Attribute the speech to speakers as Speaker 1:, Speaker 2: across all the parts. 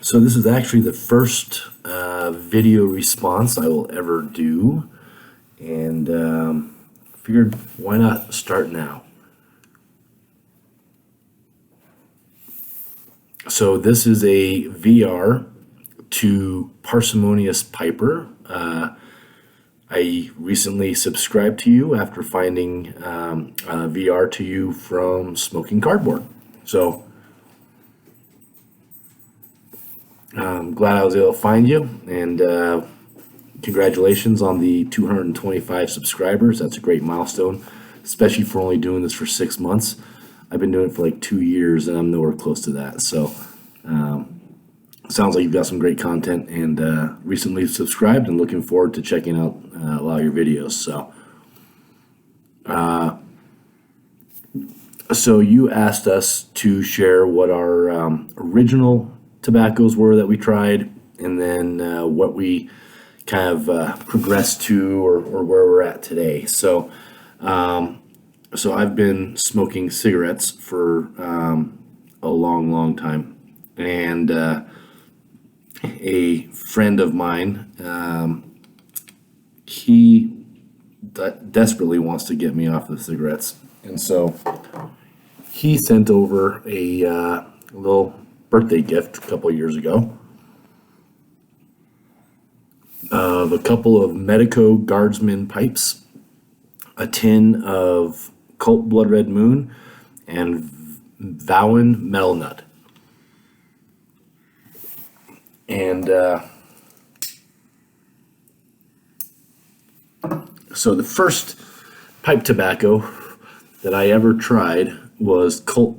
Speaker 1: So this is actually the first video response I will ever do, and figured why not start now. So this is a VR to Parsimonious Piper. I recently subscribed to you after finding VR to you from Smoking Cardboard. So I'm glad I was able to find you, and congratulations on the 225 subscribers. That's a great milestone, especially for only doing this for 6 months. I've been doing it for like 2 years, and I'm nowhere close to that. So sounds like you've got some great content, and recently subscribed and looking forward to checking out a lot of your videos. So you asked us to share what our original tobaccos were that we tried, and then what we kind of progressed to, or where we're at today. So I've been smoking cigarettes for a long time, and a friend of mine, he desperately wants to get me off the cigarettes, and so he sent over a little birthday gift a couple of years ago of a couple of Medico Guardsman pipes, a tin of Cult Blood Red Moon, and Vowen Metal Nut. And so the first pipe tobacco that I ever tried was Cult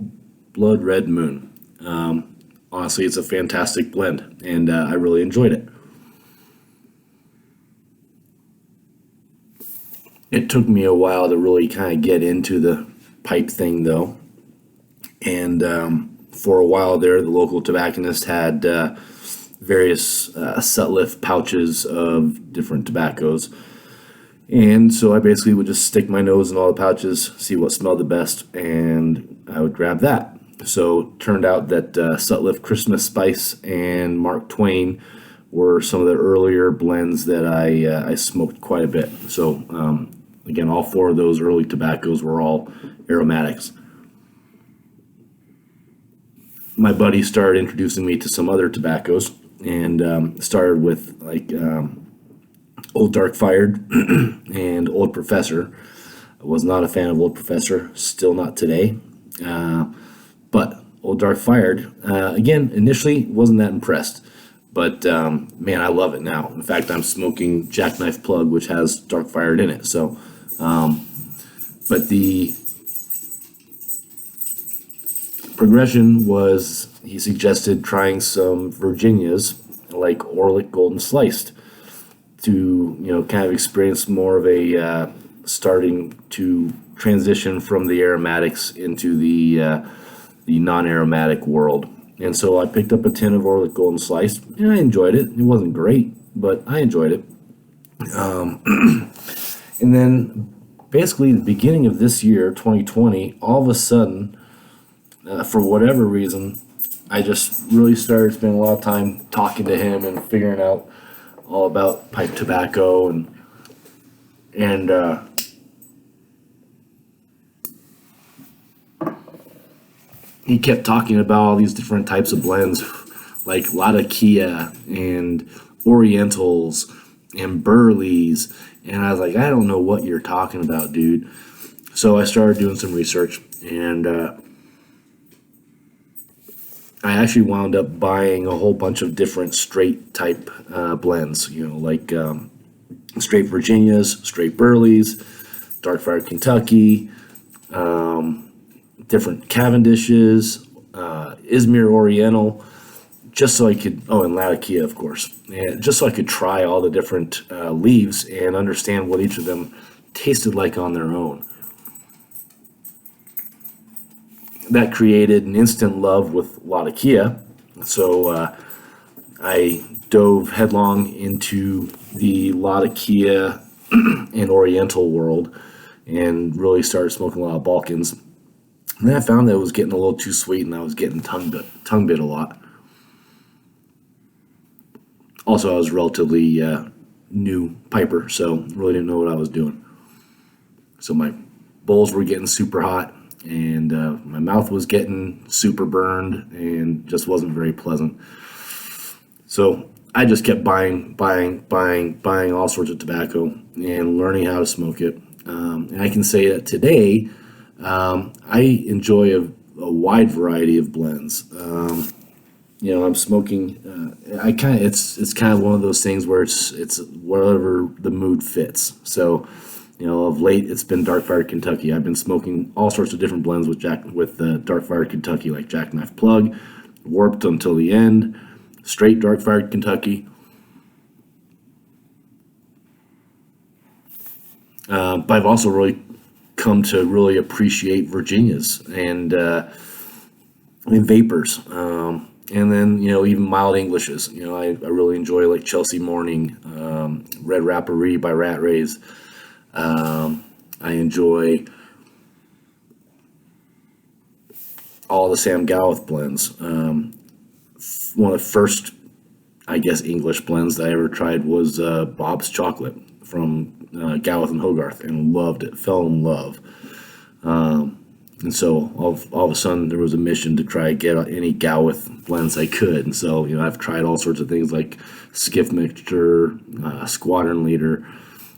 Speaker 1: Blood Red Moon. Honestly, it's a fantastic blend, and I really enjoyed it. It took me a while to really kind of get into the pipe thing, though. And for a while there, the local tobacconist had various Sutliff pouches of different tobaccos. And so I basically would just stick my nose in all the pouches, see what smelled the best, and I would grab that. So it turned out that Sutliff Christmas Spice and Mark Twain were some of the earlier blends that I smoked quite a bit. So again, all four of those early tobaccos were all aromatics. My buddy started introducing me to some other tobaccos, and started with like Old Dark Fired and Old Professor. I was not a fan of Old Professor, still not today. But Old Dark Fired, again, initially wasn't that impressed. But man, I love it now. In fact, I'm smoking Jackknife Plug, which has Dark Fired in it. So, but the progression was, he suggested trying some Virginias like Orlick Golden Sliced to, kind of experience more of a starting to transition from the aromatics into the non-aromatic world. And so I picked up a tin of Orlick Golden Sliced, and I enjoyed it. It wasn't great, but I enjoyed it. And then basically the beginning of this year, 2020, all of a sudden, for whatever reason, I just really started spending a lot of time talking to him and figuring out all about pipe tobacco, and he kept talking about all these different types of blends, like Latakia and Orientals and Burleys, and I was like, I don't know what you're talking about, dude. So I started doing some research, and I actually wound up buying a whole bunch of different straight type blends, like straight Virginias, straight Burleys, Dark Fire Kentucky, different Cavendishes, Izmir Oriental, just so I could, and Latakia, of course, and just so I could try all the different leaves and understand what each of them tasted like on their own. That created an instant love with Latakia, so I dove headlong into the Latakia and Oriental world and really started smoking a lot of Balkans. And then I found that it was getting a little too sweet, and I was getting tongue bit a lot. Also, I was relatively new piper, so really didn't know what I was doing. So my bowls were getting super hot, and my mouth was getting super burned, and just wasn't very pleasant. So I just kept buying all sorts of tobacco and learning how to smoke it. And I can say that today I enjoy a wide variety of blends. I'm smoking. It's kind of one of those things where it's whatever the mood fits. So, of late it's been Dark Fired Kentucky. I've been smoking all sorts of different blends with Dark Fired Kentucky, like Jackknife Plug, Warped Until the End, straight Dark Fired Kentucky. But I've also really come to really appreciate Virginias and vapors. And then, even mild Englishes. I really enjoy like Chelsea Morning, Red Rapparee by Rat Rays. I enjoy all the Sam Gawith blends. One of the first, I guess, English blends that I ever tried was Bob's Chocolate from Gawith and Hogarth, and loved it, fell in love. And so all of a sudden there was a mission to try to get any Gawith blends I could. And so, I've tried all sorts of things like Skiff Mixture, Squadron Leader.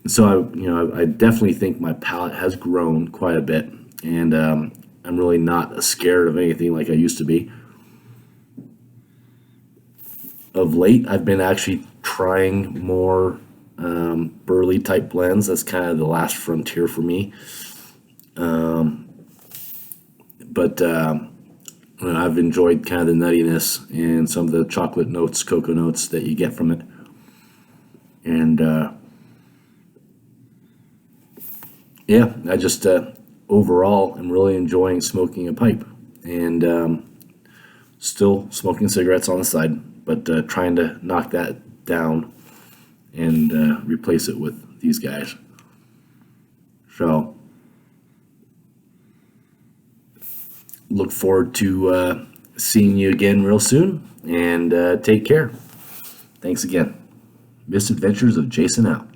Speaker 1: And so I definitely think my palate has grown quite a bit. And I'm really not scared of anything like I used to be. Of late, I've been actually trying more burley type blends. That's kind of the last frontier for me. But I've enjoyed kind of the nuttiness and some of the chocolate notes, cocoa notes that you get from it. And I just overall am really enjoying smoking a pipe, and still smoking cigarettes on the side, but trying to knock that down and replace it with these guys. So look forward to seeing you again real soon, and take care. Thanks again. Misadventures of Jason out.